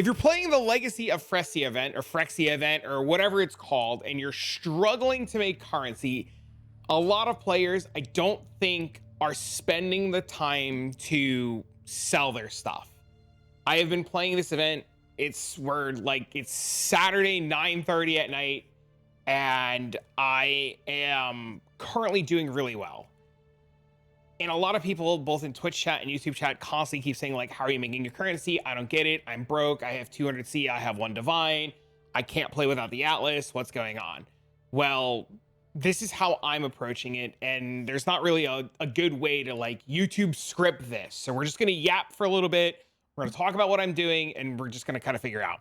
If you're playing the Legacy of Phrecia event or Phrecia event or whatever it's called, and you're struggling to make currency, a lot of players I don't think are spending the time to sell their stuff. I have been playing this event. It's Saturday 9:30 at night, and I am currently doing really well. And a lot of people, both in Twitch chat and YouTube chat, constantly keep saying, like, how are you making your currency? I don't get it. I'm broke. I have 200 C. I have 1 divine. I can't play without the Atlas. What's going on? Well, this is how I'm approaching it. And there's not really a good way to, like, YouTube script this. So we're just going to yap for a little bit. We're going to talk about what I'm doing, and we're just going to kind of figure out.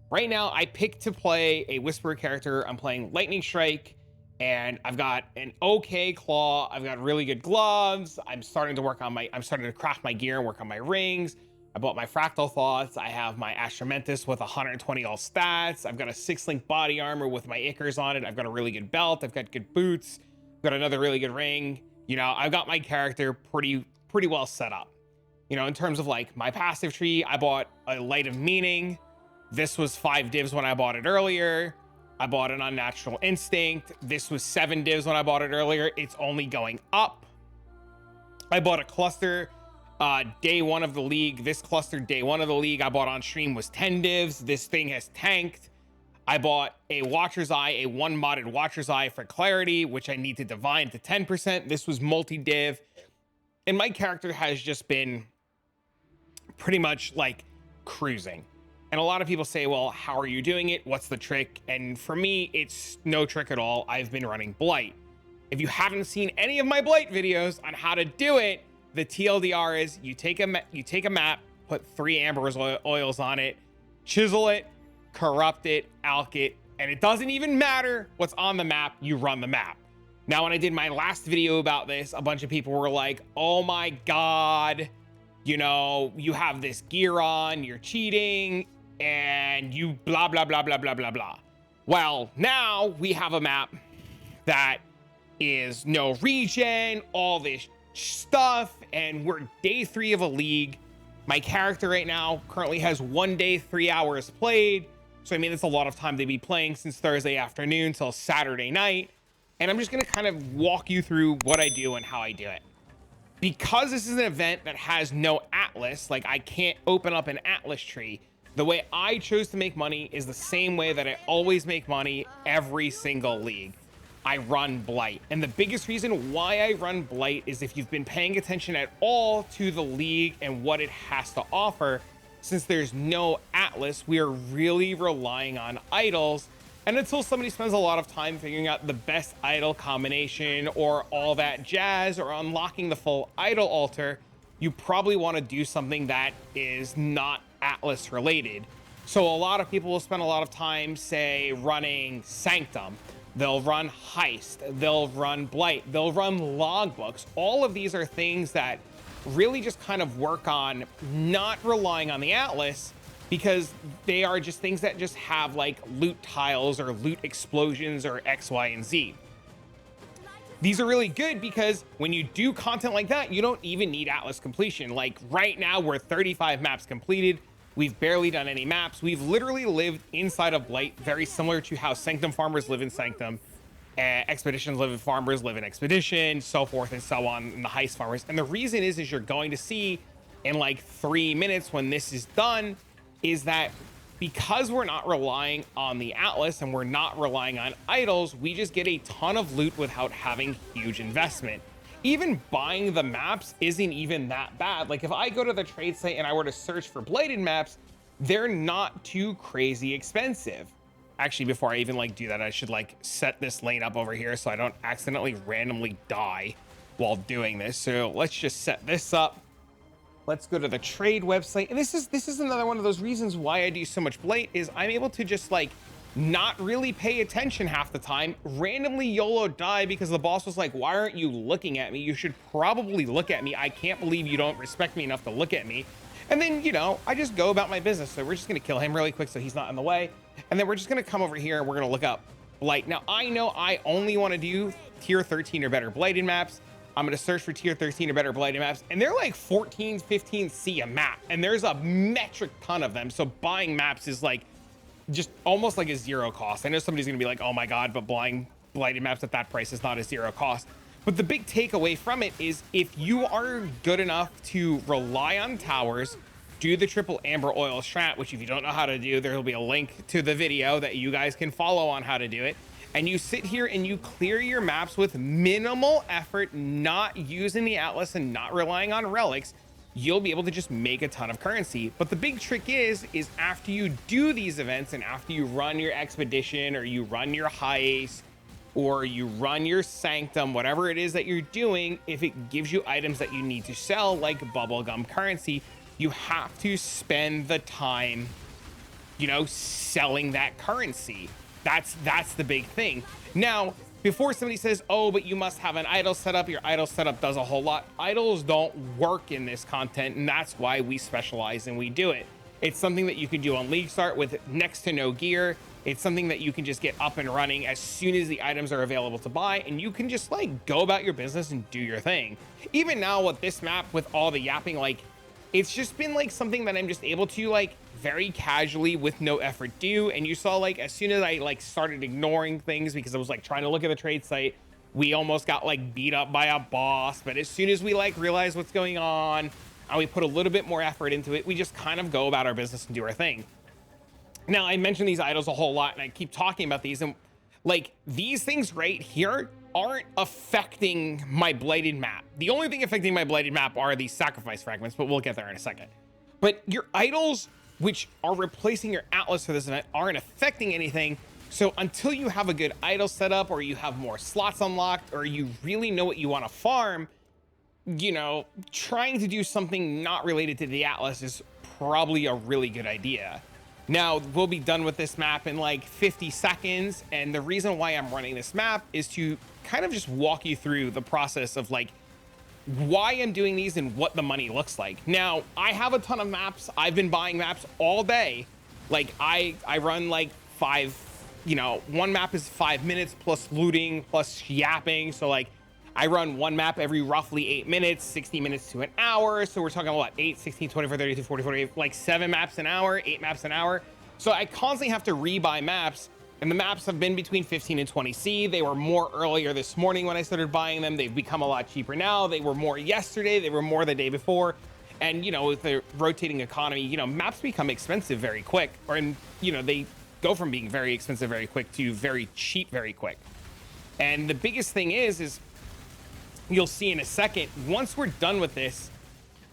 Right now, I picked to play a Whisperer character. I'm playing Lightning Strike. And I've got an okay claw. I've got really good gloves. I'm starting to craft my gear and work on my rings. I bought my Fractal Thoughts. I have my Astramentus with 120 all stats. I've got a 6-link body armor with my Ichors on it. I've got a really good belt. I've got good boots. I've got another really good ring. You know, I've got my character pretty well set up. You know, in terms of like my passive tree, I bought a Light of Meaning. This was 5 divs when I bought it earlier. I bought an Unnatural Instinct. This was 7 divs when I bought it earlier. It's only going up. I bought a cluster day 1 of the league. This cluster day 1 of the league I bought on stream was 10 divs. This thing has tanked. I bought a Watcher's Eye, a 1 modded Watcher's Eye for clarity, which I need to divine to 10%. This was multi-div. And my character has just been pretty much like cruising. And a lot of people say, well, how are you doing it? What's the trick? And for me, it's no trick at all. I've been running Blight. If you haven't seen any of my Blight videos on how to do it, the TLDR is you take a map, put 3 amber oils on it, chisel it, corrupt it, alk it, and it doesn't even matter what's on the map, you run the map. Now, when I did my last video about this, a bunch of people were like, oh my God, you know, you have this gear on, you're cheating, and you blah, blah, blah, blah, blah, blah, blah. Well, now we have a map that is no regen, all this stuff, and we're day 3 of a league. My character right now currently has 1 day, 3 hours played. So, I mean, it's a lot of time to be playing since Thursday afternoon till Saturday night. And I'm just going to kind of walk you through what I do and how I do it. Because this is an event that has no Atlas, like I can't open up an Atlas tree, the way I chose to make money is the same way that I always make money every single league. I run Blight. And the biggest reason why I run Blight is if you've been paying attention at all to the league and what it has to offer, since there's no Atlas, we are really relying on idols. And until somebody spends a lot of time figuring out the best idol combination or all that jazz or unlocking the full idol altar, you probably want to do something that is not Atlas related. So a lot of people will spend a lot of time, say, running Sanctum. They'll run Heist. They'll run Blight. They'll run logbooks. All of these are things that really just kind of work on not relying on the Atlas, because they are just things that just have like loot tiles or loot explosions or X, Y, and Z. These are really good because when you do content like that, you don't even need Atlas completion. Like right now, we're 35 maps completed. We've barely done any maps. We've literally lived inside of Blight, very similar to how Sanctum farmers live in Sanctum, Expeditions live in farmers live in Expedition, so forth and so on, in the Heist farmers. And the reason is you're going to see in like 3 minutes when this is done, is that because we're not relying on the Atlas and we're not relying on idols, we just get a ton of loot without having huge investment. Even buying the maps isn't even that bad. Like if I go to the trade site and I were to search for bladed maps, they're not too crazy expensive. Actually, before I even like do that, I should like set this lane up over here so I don't accidentally randomly die while doing this. So let's just set this up. Let's go to the trade website. And this is another one of those reasons why I do so much Blight, is I'm able to just like not really pay attention half the time, randomly YOLO die because the boss was like, why aren't you looking at me? You should probably look at me. I can't believe you don't respect me enough to look at me. And then, you know, I just go about my business. So we're just going to kill him really quick so he's not in the way. And then we're just going to come over here and we're going to look up Blight. Now, I know I only want to do tier 13 or better Blighted maps. I'm going to search for tier 13 or better blighted maps, and they're like 14, 15C a map, and there's a metric ton of them. So buying maps is like just almost like a zero cost. I know somebody's going to be like, oh my God, but buying blighted maps at that price is not a zero cost. But the big takeaway from it is if you are good enough to rely on towers, do the triple amber oil strat, which if you don't know how to do, there will be a link to the video that you guys can follow on how to do it. And you sit here and you clear your maps with minimal effort, not using the Atlas and not relying on relics, you'll be able to just make a ton of currency. But the big trick is after you do these events and after you run your expedition or you run your heist or you run your sanctum, whatever it is that you're doing, if it gives you items that you need to sell, like bubblegum currency, you have to spend the time, you know, selling that currency. That's the big thing. Now, before somebody says, oh, but you must have an idol setup, your idol setup does a whole lot. Idols don't work in this content, and that's why we specialize and we do it. It's something that you can do on League Start with next to no gear. It's something that you can just get up and running as soon as the items are available to buy, and you can just like go about your business and do your thing. Even now with this map, with all the yapping, like it's just been like something that I'm just able to like very casually with no effort do. And you saw like as soon as I like started ignoring things because I was like trying to look at the trade site, we almost got like beat up by a boss. But as soon as we like realize what's going on and we put a little bit more effort into it, we just kind of go about our business and do our thing. Now, I mentioned these idols a whole lot and I keep talking about these, and like these things right here aren't affecting my blighted map. The only thing affecting my blighted map are these sacrifice fragments, but we'll get there in a second. But your idols, which are replacing your Atlas for this event, aren't affecting anything. So until you have a good idol setup or you have more slots unlocked or you really know what you want to farm, you know, trying to do something not related to the Atlas is probably a really good idea. Now, we'll be done with this map in like 50 seconds. And the reason why I'm running this map is to kind of just walk you through the process of like why I'm doing these and what the money looks like. Now, I have a ton of maps. I've been buying maps all day. Like I run like one map is 5 minutes plus looting plus yapping. So like I run one map every roughly 8 minutes, 60 minutes to an hour. So we're talking about what, 8, 16, 24, 32, 40, 48, like 7 maps an hour, 8 maps an hour. So I constantly have to rebuy maps, and the maps have been between 15 and 20C. They were more earlier this morning when I started buying them. They've become a lot cheaper now. They were more yesterday. They were more the day before. And, you know, with the rotating economy, you know, maps become expensive very quick, they go from being very expensive very quick to very cheap very quick. And the biggest thing is you'll see in a second, once we're done with this,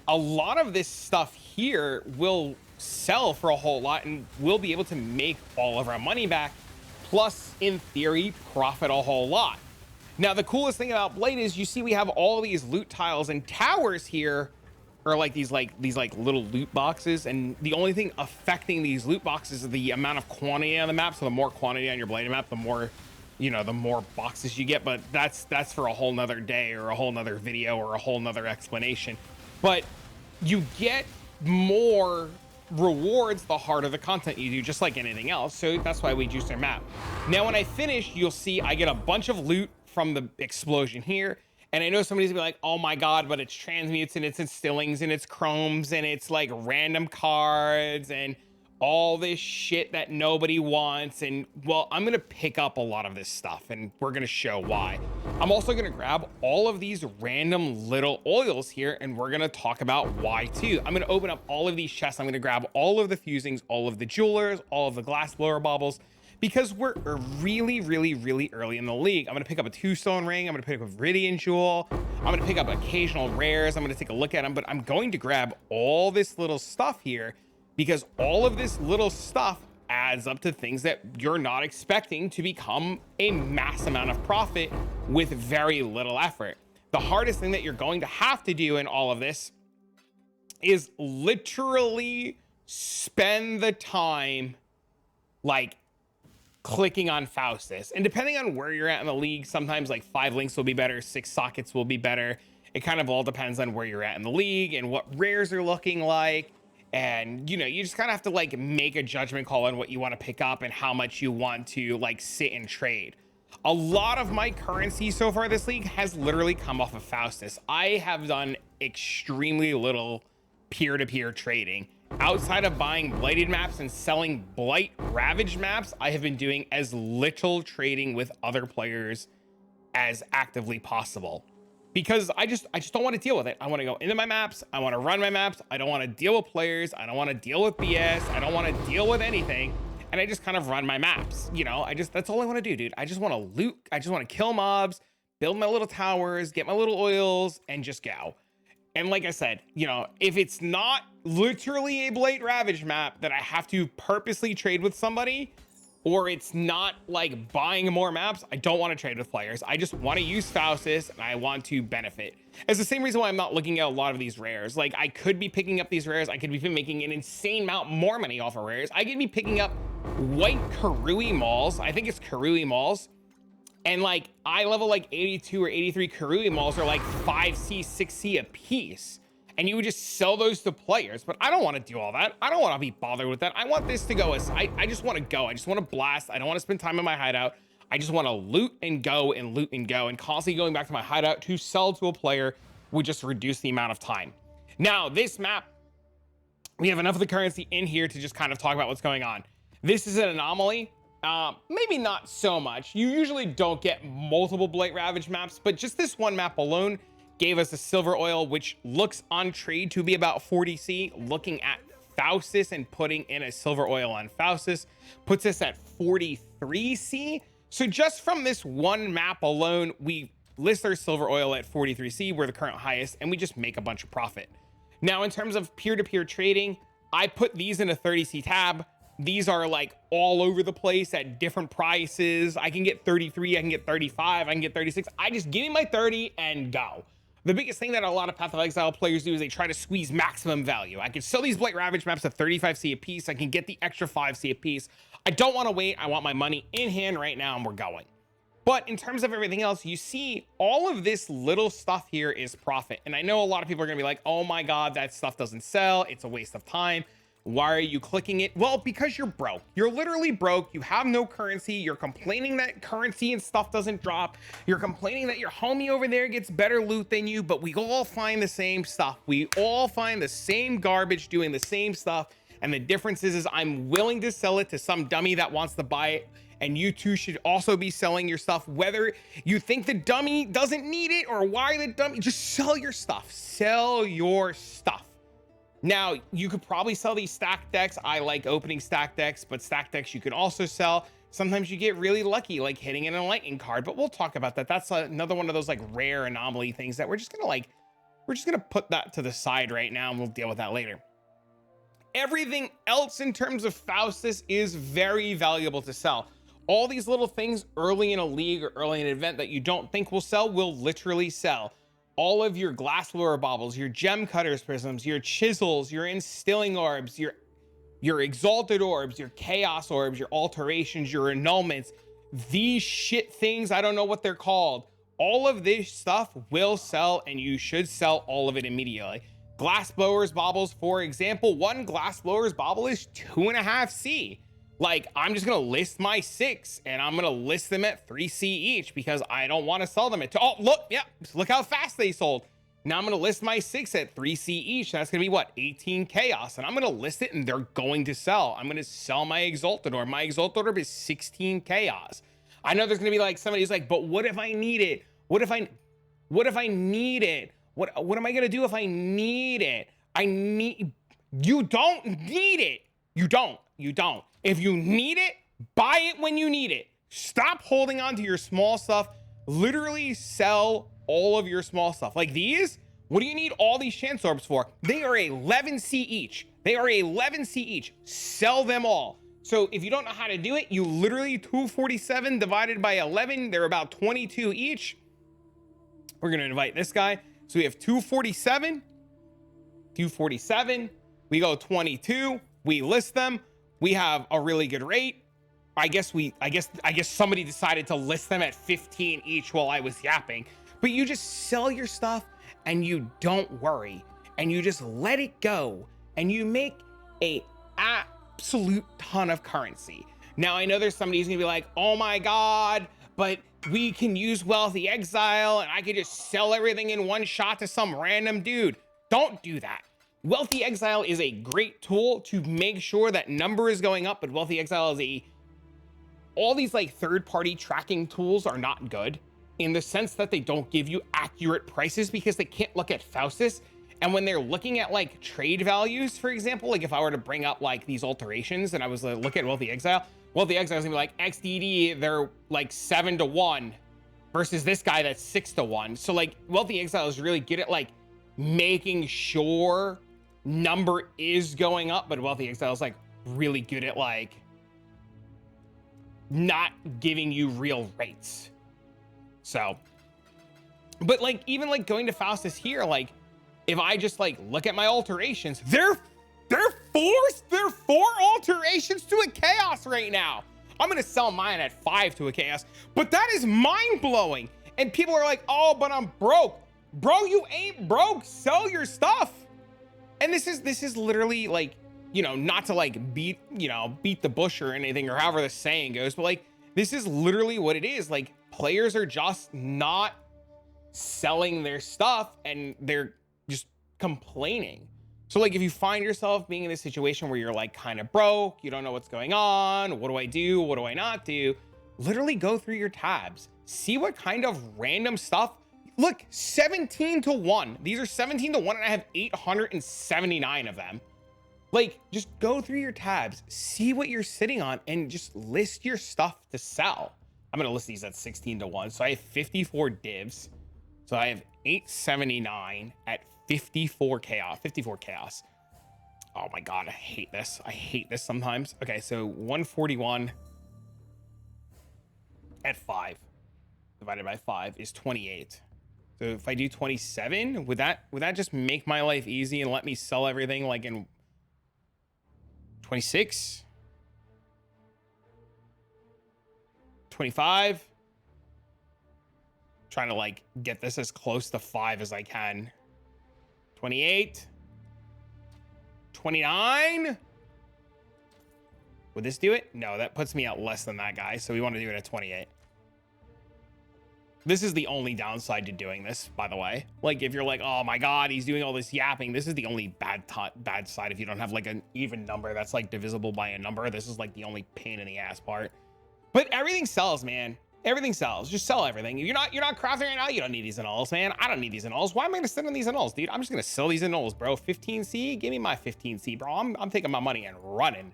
a lot of this stuff here will sell for a whole lot and we'll be able to make all of our money back, plus in theory profit a whole lot. Now the coolest thing about Blight is you see we have all these loot tiles and towers here are like these little loot boxes, and the only thing affecting these loot boxes is the amount of quantity on the map. So the more quantity on your Blighted map, the more boxes you get. But that's for a whole nother day or a whole nother video or a whole nother explanation. But you get more rewards the harder the content you do, just like anything else. So that's why we juice our map. Now when I finish, you'll see I get a bunch of loot from the explosion here. And I know somebody's gonna be like, oh my God, but it's transmutes and it's instillings and it's chromes and it's like random cards and all this shit that nobody wants. And well, I'm gonna pick up a lot of this stuff and we're gonna show why. I'm also gonna grab all of these random little oils here and we're gonna talk about why too. I'm gonna open up all of these chests. I'm gonna grab all of the fusings, all of the jewelers, all of the glass blower baubles, because we're really early in the league. I'm gonna pick up a 2-stone ring. I'm gonna pick up a Viridian jewel. I'm gonna pick up occasional rares. I'm gonna take a look at them, but I'm going to grab all this little stuff here because all of this little stuff adds up to things that you're not expecting to become a mass amount of profit with very little effort. The hardest thing that you're going to have to do in all of this is literally spend the time like clicking on Faustus. And depending on where you're at in the league, sometimes like 5 links will be better, 6 sockets will be better. It kind of all depends on where you're at in the league and what rares are looking like. And you just kind of have to like make a judgment call on what you want to pick up and how much you want to like sit and trade. A lot of my currency so far this league has literally come off of Faustus. I have done extremely little peer-to-peer trading. Outside of buying blighted maps and selling blight ravaged maps, I have been doing as little trading with other players as actively possible, because I just don't want to deal with it. I want to go into my maps, I want to run my maps, I don't want to deal with players, I don't want to deal with BS, I don't want to deal with anything, and I just kind of run my maps. You know, that's all I want to do, dude. I just want to loot, I just want to kill mobs, build my little towers, get my little oils, and just go. And like I said, you know, if it's not literally a Blight Ravage map that I have to purposely trade with somebody, or it's not like buying more maps, I don't want to trade with players. I just want to use Faustus and I want to benefit. It's the same reason why I'm not looking at a lot of these rares. Like, I could be picking up these rares, I could be making an insane amount more money off of rares. I could be picking up white Karui Mauls. I think it's Karui Mauls. And like eye level like 82 or 83 Karui Mauls are like 5C, 6C a piece. And you would just sell those to players. But I don't want to do all that. I don't want to be bothered with that. I want this to go as I just want to go. I just want to blast. I don't want to spend time in my hideout. I just want to loot and go and loot and go. And constantly going back to my hideout to sell to a player would just reduce the amount of time. Now, this map, we have enough of the currency in here to just kind of talk about what's going on. This is an anomaly. Maybe not so much. You usually don't get multiple Blight Ravage maps, but just this one map alone gave us a silver oil, which looks on trade to be about 40C. Looking at Faustus and putting in a silver oil on Faustus puts us at 43C. So just from this one map alone, we list our silver oil at 43C. We're the current highest, and we just make a bunch of profit. Now, in terms of peer-to-peer trading, I put these in a 30C tab. These are like all over the place at different prices. I can get 33, I can get 35, I can get 36. I just give me my 30 and go. The biggest thing that a lot of Path of Exile players do is they try to squeeze maximum value. I can sell these Blight Ravage maps at 35C a piece. I can get the extra 5C a piece. I don't want to wait. I want my money in hand right now, and we're going. But in terms of everything else, you see all of this little stuff here is profit. And I know a lot of people are going to be like, oh my God, that stuff doesn't sell. It's a waste of time. Why are you clicking it? Well, because you're broke. You're literally broke. You have no currency. You're complaining that currency and stuff doesn't drop. You're complaining that your homie over there gets better loot than you, but we all find the same stuff. We all find the same garbage doing the same stuff. And the difference is I'm willing to sell it to some dummy that wants to buy it. And you too should also be selling your stuff, whether you think the dummy doesn't need it or why the dummy, just sell your stuff. Sell your stuff. Now, you could probably sell these stack decks. I like opening stack decks, but stack decks you can also sell. Sometimes you get really lucky, like hitting in a lightning card, but we'll talk about that. That's another one of those like rare anomaly things that we're just gonna put that to the side right now, and we'll deal with that later. Everything else in terms of Faustus is very valuable to sell. All these little things early in a league or early in an event that you don't think will sell will literally sell. All of your glass blower baubles, your gem cutters prisms, your chisels, your instilling orbs, your exalted orbs, your chaos orbs, your alterations, your annulments, these shit things, I don't know what they're called. All of this stuff will sell, and you should sell all of it immediately. Glass blowers baubles, for example, one glass blowers bauble is 2.5C. Like, I'm just gonna list my 6 and I'm gonna list them at 3C each because I don't want to sell them at oh, look, yeah, look how fast they sold. Now I'm gonna list my 6 at 3C each. That's gonna be what, 18 chaos, and I'm gonna list it and they're going to sell. I'm gonna sell my exalted orb. My exalted orb is 16 chaos. I know there's gonna be like somebody's like, but what if I need it? What if I need it? What am I gonna do if I need it? You don't need it. You don't. If you need it, buy it when you need it. Stop holding on to your small stuff. Literally sell all of your small stuff. Like these, what do you need all these chance orbs for? They are 11C each. Sell them all. So if you don't know how to do it, you literally 247 divided by 11. They're about 22 each. We're going to invite this guy. So we have 247. We go 22. We list them. We have a really good rate. I guess somebody decided to list them at 15 each while I was yapping. But you just sell your stuff and you don't worry and you just let it go and you make a absolute ton of currency. Now I know there's somebody who's gonna be like, oh my God, but we can use Wealthy Exile and I could just sell everything in one shot to some random dude. Don't do that. Wealthy Exile is a great tool to make sure that number is going up, but Wealthy Exile is all these like third-party tracking tools are not good in the sense that they don't give you accurate prices because they can't look at Faustus. And when they're looking at like trade values, for example, like if I were to bring up like these alterations and I was like, look at Wealthy Exile is gonna be like XDD, they're like 7-1 versus this guy that's 6-1. So like Wealthy Exile is really good at like making sure number is going up, but Wealthy Exile is like really good at like not giving you real rates. So, but like even like going to Faustus here, like if I just like look at my alterations, they're 4 alterations to a chaos right now. I'm gonna sell mine at 5 to a chaos, but that is mind-blowing. And people are like, oh, but I'm broke. Bro, you ain't broke. Sell your stuff. And this is literally like, you know, not to like beat the bush or anything, or however the saying goes, but like this is literally what it is. Like players are just not selling their stuff and they're just complaining. So like if you find yourself being in a situation where you're like kind of broke, you don't know what's going on, what do I do, what do I not do, literally go through your tabs, see what kind of random stuff. Look, 17-1. These are 17-1 and I have 879 of them. Like just go through your tabs, see what you're sitting on and just list your stuff to sell. I'm gonna list these at 16-1. So I have 54 divs. So I have 879 at 54 chaos. Oh my God, I hate this. I hate this sometimes. Okay, so 141 at 5 divided by 5 is 28. So if I do 27, would that just make my life easy and let me sell everything like in 26? 25? Trying to like get this as close to 5 as I can. 28, 29. Would this do it? No, that puts me at less than that guy. So we want to do it at 28. This is the only downside to doing this, by the way. Like if you're like, oh my God, he's doing all this yapping. This is the only bad side. If you don't have like an even number that's like divisible by a number, this is like the only pain in the ass part. But everything sells, man. Everything sells. Just sell everything. You're not crafting right now. You don't need these annuls, man. I don't need these annuls. Why am I gonna sit on these annuls, dude? I'm just gonna sell these annuls, bro. 15C, give me my 15C, bro. I'm taking my money and running.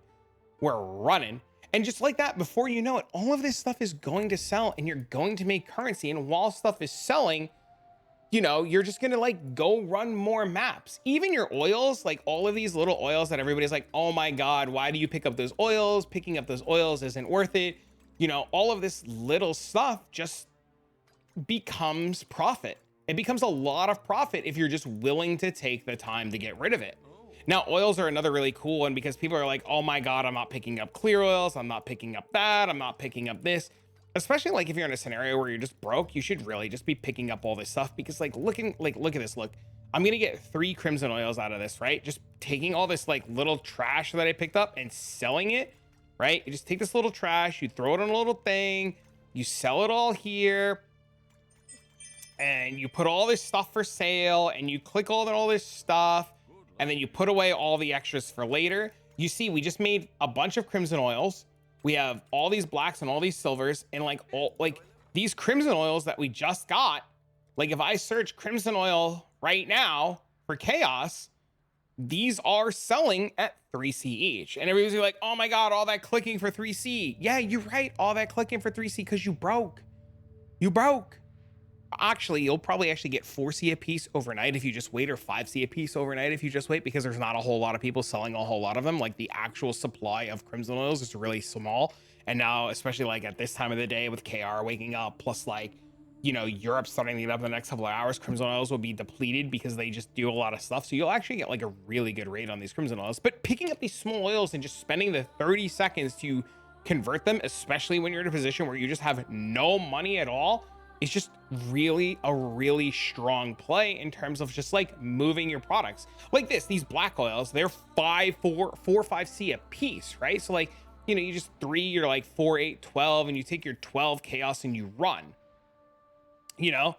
We're running. And just like that, before you know it, all of this stuff is going to sell and you're going to make currency. And while stuff is selling, you know, you're just gonna like go run more maps. Even your oils, like all of these little oils that everybody's like, oh my God, why do you pick up those oils? Picking up those oils isn't worth it. You know, all of this little stuff just becomes profit. It becomes a lot of profit if you're just willing to take the time to get rid of it. Now, oils are another really cool one because people are like, oh my God, I'm not picking up clear oils. I'm not picking up that. I'm not picking up this. Especially like if you're in a scenario where you're just broke, you should really just be picking up all this stuff because like look at this. Look, I'm going to get 3 crimson oils out of this, right? Just taking all this like little trash that I picked up and selling it. Right? You just take this little trash, you throw it on a little thing, you sell it all here, and you put all this stuff for sale, and you click all this stuff, and then you put away all the extras for later. You see, we just made a bunch of crimson oils. We have all these blacks and all these silvers, and like these crimson oils that we just got, like if I search crimson oil right now for chaos, these are selling at 3C each. And everybody's like, oh my God, all that clicking for 3C. Yeah, you're right. All that clicking for 3C because you broke. You broke. Actually, you'll probably actually get 4C a piece overnight if you just wait, or 5C a piece overnight if you just wait, because there's not a whole lot of people selling a whole lot of them. Like the actual supply of crimson oils is really small. And now, especially like at this time of the day with KR waking up, plus like, you know, Europe starting to get up in the next couple of hours, crimson oils will be depleted because they just do a lot of stuff. So you'll actually get like a really good rate on these crimson oils. But picking up these small oils and just spending the 30 seconds to convert them, especially when you're in a position where you just have no money at all, is just really a really strong play in terms of just like moving your products. Like these black oils, they're 4 5C a piece, right? So like you know, you just 3, you're like 4, 8, 12, and you take your 12 chaos and you run, you know?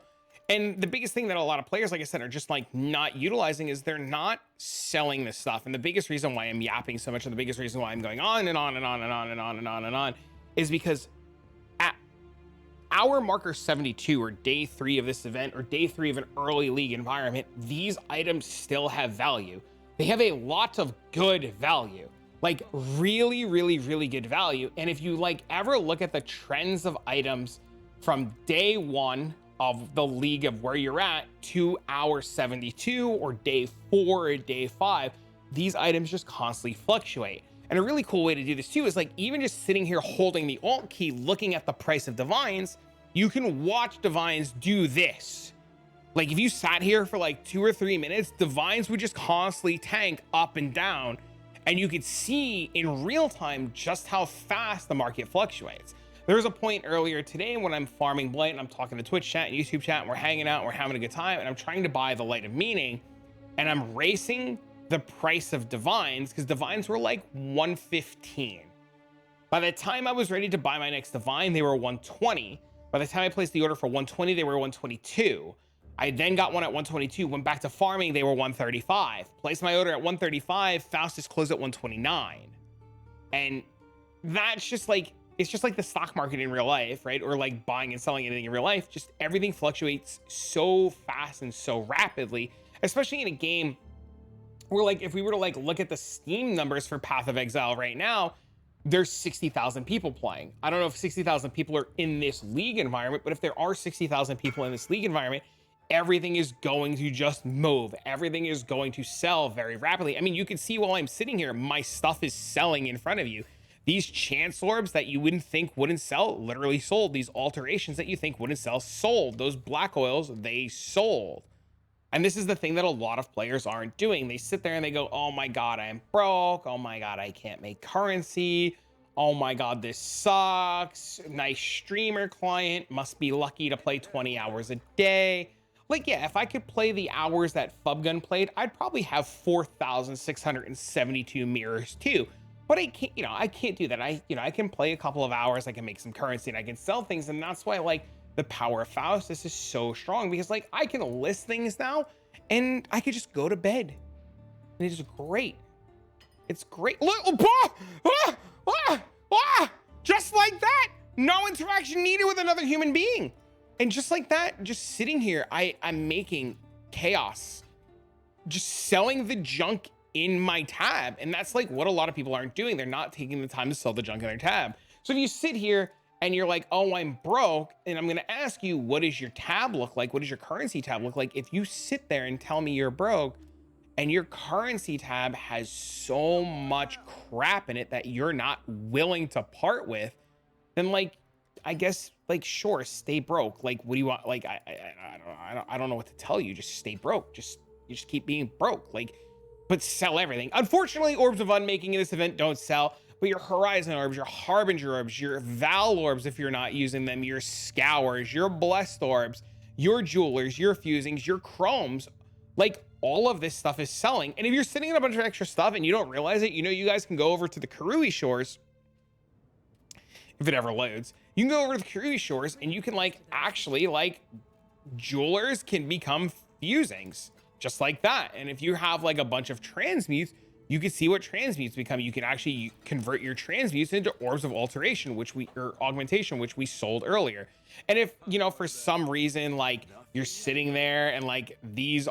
And the biggest thing that a lot of players, like I said, are just like not utilizing is they're not selling this stuff. And the biggest reason why I'm yapping so much, and the biggest reason why I'm going on and on and on and on and on and on and on is because at hour marker 72, or day 3 of this event, or day 3 of an early league environment, these items still have value. They have a lot of good value, like really, really, really good value. And if you like ever look at the trends of items from day 1 of the league of where you're at to hour 72 or day 4 or day 5, these items just constantly fluctuate. And a really cool way to do this too is like even just sitting here holding the alt key, looking at the price of divines, you can watch divines do this. Like if you sat here for like 2 or 3 minutes, divines would just constantly tank up and down, and you could see in real time just how fast the market fluctuates. There was a point earlier today when I'm farming Blight and I'm talking to Twitch chat and YouTube chat, and we're hanging out and we're having a good time, and I'm trying to buy the Light of Meaning, and I'm racing the price of divines because divines were like 115. By the time I was ready to buy my next divine, they were 120. By the time I placed the order for 120, they were 122. I then got one at 122, went back to farming, they were 135. Placed my order at 135, Faustus closed at 129. And that's just like, it's just like the stock market in real life, right? Or like buying and selling anything in real life. Just everything fluctuates so fast and so rapidly, especially in a game where like, if we were to like look at the Steam numbers for Path of Exile right now, there's 60,000 people playing. I don't know if 60,000 people are in this league environment, but if there are 60,000 people in this league environment, everything is going to just move. Everything is going to sell very rapidly. I mean, you can see while I'm sitting here, my stuff is selling in front of you. These chance orbs that you wouldn't think wouldn't sell literally sold. These alterations that you think wouldn't sell sold. Those black oils, they sold. And this is the thing that a lot of players aren't doing. They sit there and they go, oh my God, I'm broke. Oh my God, I can't make currency. Oh my God, this sucks. Nice streamer client. Must be lucky to play 20 hours a day. Like, yeah, if I could play the hours that Fubgun played, I'd probably have 4,672 mirrors too. But I can't, I can't do that. I can play a couple of hours, I can make some currency, and I can sell things. And that's why, like, the power of Faustus is so strong, because, like, I can list things now and I could just go to bed. And it's great. It's great. Look, just like that. No interaction needed with another human being. And just like that, just sitting here, I'm making chaos, just selling the junk in my tab. And that's like what a lot of people aren't doing. They're not taking the time to sell the junk in their tab. So if you sit here and you're like, oh, I'm broke, and I'm going to ask you, what does your tab look like? What does your currency tab look like? If you sit there and tell me you're broke and your currency tab has so much crap in it that you're not willing to part with, then, like, I guess, like, sure, stay broke. Like, what do you want? Like, I don't know what to tell you. Just stay broke. You just keep being broke. Like, but sell everything. Unfortunately, orbs of unmaking in this event don't sell, but your horizon orbs, your harbinger orbs, your val orbs, if you're not using them, your scours, your blessed orbs, your jewelers, your fusings, your chromes, like, all of this stuff is selling. And if you're sitting on a bunch of extra stuff and you don't realize it, you guys can go over to the Karui shores, if it ever loads. You can go over to the Karui shores and you can, like, actually, like, jewelers can become fusings just like that. And if you have, like, a bunch of transmutes, you can see what transmutes become. You can actually convert your transmutes into orbs of alteration, or augmentation, which we sold earlier. And if, for some reason, like, you're sitting there and, like, these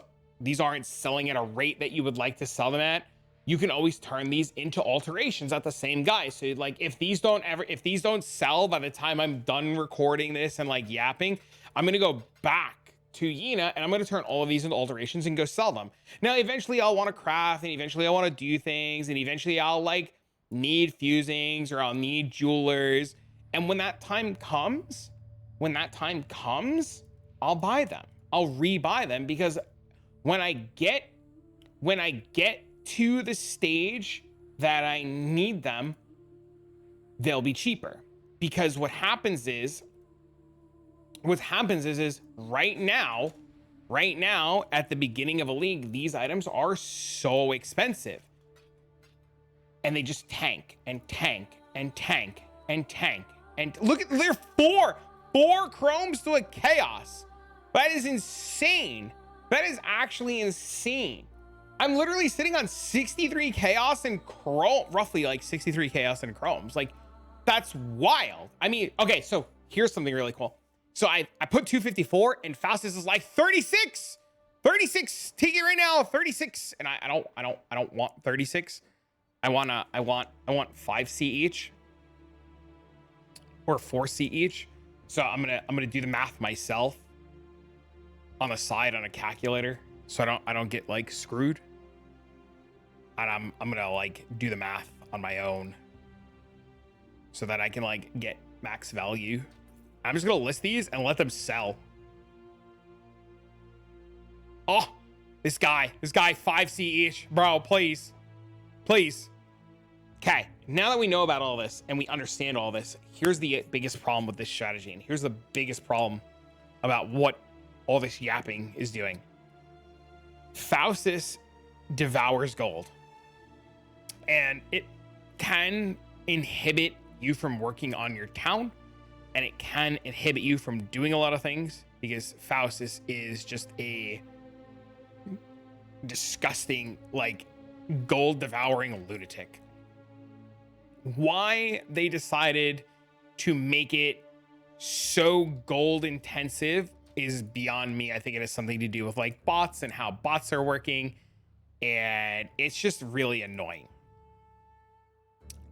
aren't selling at a rate that you would like to sell them at, you can always turn these into alterations at the same guy. So, like, if these don't sell by the time I'm done recording this and, like, yapping, I'm gonna go back to Yina and I'm gonna turn all of these into alterations and go sell them. Now, eventually I'll want to craft, and eventually I want to do things, and eventually I'll, like, need fusings, or I'll need jewelers. And when that time comes, I'll buy them. I'll rebuy them, because when I get to the stage that I need them, they'll be cheaper. Because what happens is right now at the beginning of a league, these items are so expensive, and they just tank and tank and tank and tank. And look at, they're four chromes to a chaos. That is insane. That is actually insane. I'm literally sitting on 63 chaos and chrome, roughly like 63 chaos and chromes. Like, that's wild. I mean, okay, so here's something really cool. So I put 254 and Faustus is like 36. 36. Take it right now. 36. And I don't want 36. I want 5C each. Or 4C each. So I'm gonna do the math myself on the side on a calculator, so I don't get like screwed. And I'm gonna like do the math on my own so that I can like get max value. I'm just gonna list these and let them sell. Oh, this guy 5C each, bro, please. Okay, now that we know about all this and we understand all this, here's the biggest problem with this strategy, and here's the biggest problem about what all this yapping is doing. Faustus devours gold, and it can inhibit you from working on your town, and it can inhibit you from doing a lot of things, because Faustus is just a disgusting, like, gold devouring lunatic. Why they decided to make it so gold intensive is beyond me. I think it has something to do with like bots and how bots are working, and it's just really annoying.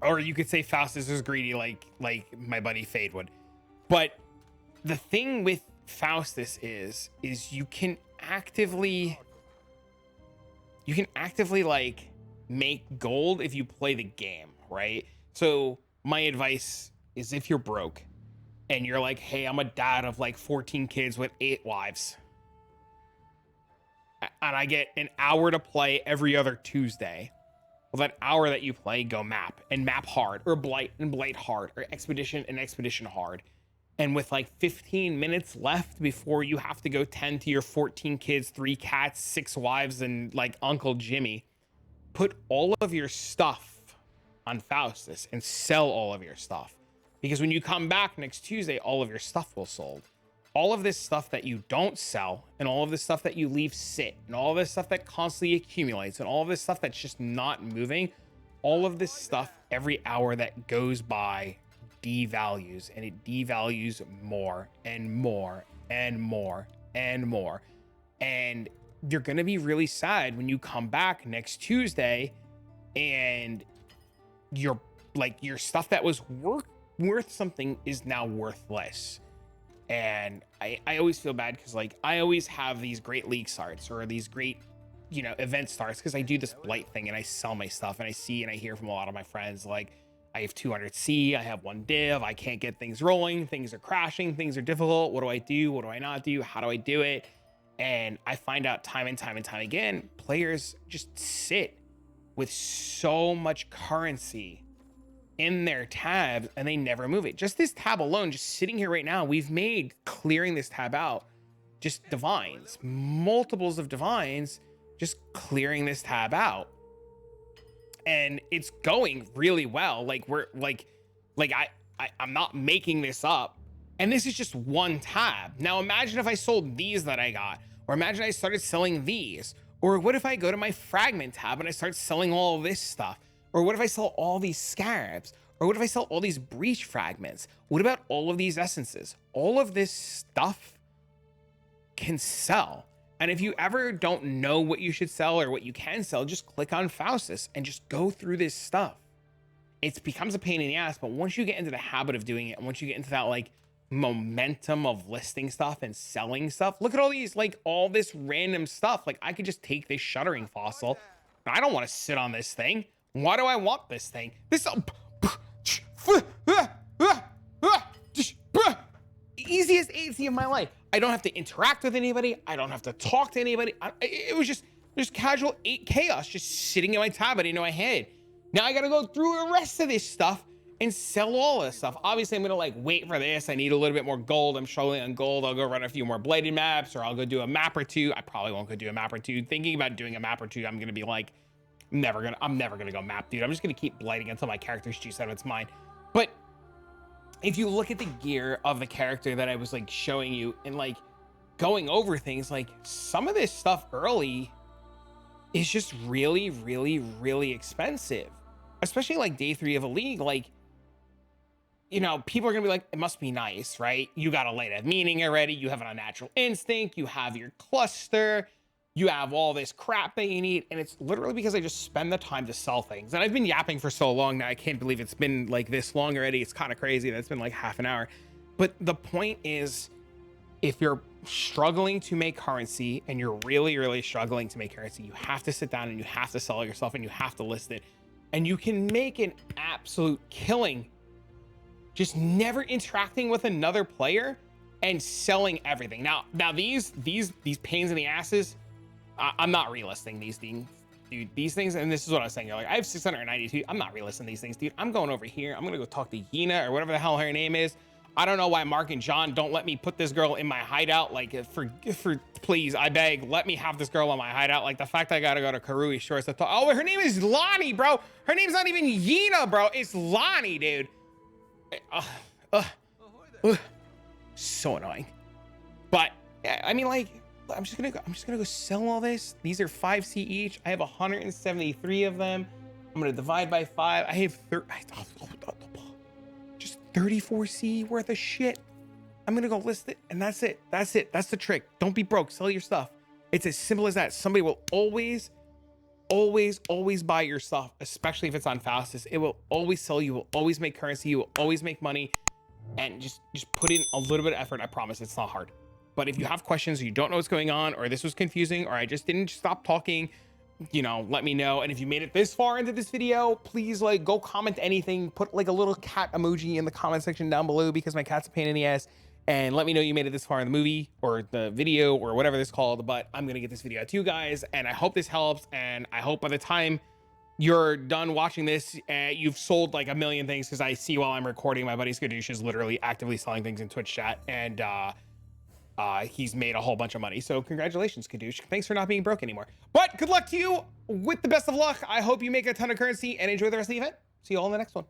Or you could say Faustus is greedy, like my buddy Fade would. But the thing with Faustus is you can actively like make gold if you play the game, right? So my advice is, if you're broke and you're like, hey, I'm a dad of like 14 kids with 8 wives, and I get an hour to play every other Tuesday, well, that hour that you play, go map, and map hard, or blight and blight hard, or expedition and expedition hard. And with like 15 minutes left before you have to go tend to your 14 kids, 3 cats, 6 wives, and like Uncle Jimmy, put all of your stuff on Faustus and sell all of your stuff. Because when you come back next Tuesday, all of your stuff will sold. All of this stuff that you don't sell, and all of this stuff that you leave sit, and all of this stuff that constantly accumulates, and all of this stuff that's just not moving, all of this stuff every hour that goes by devalues, and it devalues more and more and more and more. And you're gonna be really sad when you come back next Tuesday and your stuff that was worth something is now worthless. And I always feel bad, because like I always have these great league starts or these great, you know, event starts, because I do this blight thing and I sell my stuff, and I see and I hear from a lot of my friends, like, I have 200C, I have 1 div, I can't get things rolling, things are crashing, things are difficult, what do I do, what do I not do, how do I do it? And I find out time and time again, players just sit with so much currency in their tabs and they never move it. Just this tab alone, just sitting here right now, we've made clearing this tab out just divines, multiples of divines, just clearing this tab out. And it's going really well. Like I'm not making this up. And this is just one tab. Now imagine if I sold these that I got, or imagine I started selling these. Or what if I go to my fragment tab and I start selling all of this stuff? Or what if I sell all these scarabs? Or what if I sell all these breach fragments? What about all of these essences? All of this stuff can sell. And if you ever don't know what you should sell or what you can sell, just click on Faustus and just go through this stuff. It becomes a pain in the ass, but once you get into the habit of doing it, and once you get into that like momentum of listing stuff and selling stuff, look at all these, like all this random stuff. Like I could just take this shuddering fossil. I don't want to sit on this thing. Why do I want this thing? This easiest AC of my life. I don't have to interact with anybody. I don't have to talk to anybody. It was just casual 8 chaos just sitting in my tab. I didn't know I had. Now I gotta go through the rest of this stuff and sell all this stuff. Obviously, I'm gonna like wait for this. I need a little bit more gold. I'm struggling on gold. I'll go run a few more bladed maps, or I'll go do a map or two. I probably won't go do a map or two. Thinking about doing a map or two, I'm gonna be like, I'm never gonna go map, dude. I'm just gonna keep blighting until my character's juice out of its mind. But if you look at the gear of the character that I was like showing you and like going over things, like some of this stuff early is just really, really, really expensive, especially like day 3 of a league. Like, you know, people are gonna be like, it must be nice, right? You got a light of meaning already. You have an unnatural instinct. You have your cluster. You have all this crap that you need. And it's literally because I just spend the time to sell things. And I've been yapping for so long now. I can't believe it's been like this long already. It's kind of crazy that it's been like half an hour. But the point is, if you're struggling to make currency and you're really, really struggling to make currency, you have to sit down and you have to sell it yourself and you have to list it. And you can make an absolute killing just never interacting with another player and selling everything. Now these pains in the asses, I'm not relisting these things, dude. These things, and this is what I was saying. You're like, I have 692. I'm not relisting these things, dude. I'm going over here. I'm gonna go talk to Yina or whatever the hell her name is. I don't know why Mark and John don't let me put this girl in my hideout. Like, for please, I beg, let me have this girl in my hideout. Like the fact I gotta go to Karui Shores. Oh, her name is Lonnie, bro. Her name's not even Yina, bro. It's Lonnie, dude. So annoying. But I mean, like, I'm just gonna go sell all this. These are 5C each. I have 173 of them. I'm gonna divide by 5. I have just 34C worth of shit. I'm gonna go list it, and that's it. That's the trick. Don't be broke. Sell your stuff. It's as simple as that. Somebody will always buy your stuff, especially if it's on fastest. It will always sell. You will always make currency. You will always make money. And just put in a little bit of effort. I promise it's not hard. But if you have questions, or you don't know what's going on, or this was confusing, or I just didn't stop talking, you know, let me know. And if you made it this far into this video, please like go comment anything, put like a little cat emoji in the comment section down below, because my cat's a pain in the ass. And let me know you made it this far in the movie or the video or whatever this called. But I'm gonna get this video out to you guys, and I hope this helps. And I hope by the time you're done watching this, you've sold like a million things, because I see while I'm recording, my buddy Skadoosh is literally actively selling things in Twitch chat, and he's made a whole bunch of money. So congratulations, Skadoosh. Thanks for not being broke anymore. But good luck to you with the best of luck. I hope you make a ton of currency and enjoy the rest of the event. See you all in the next one.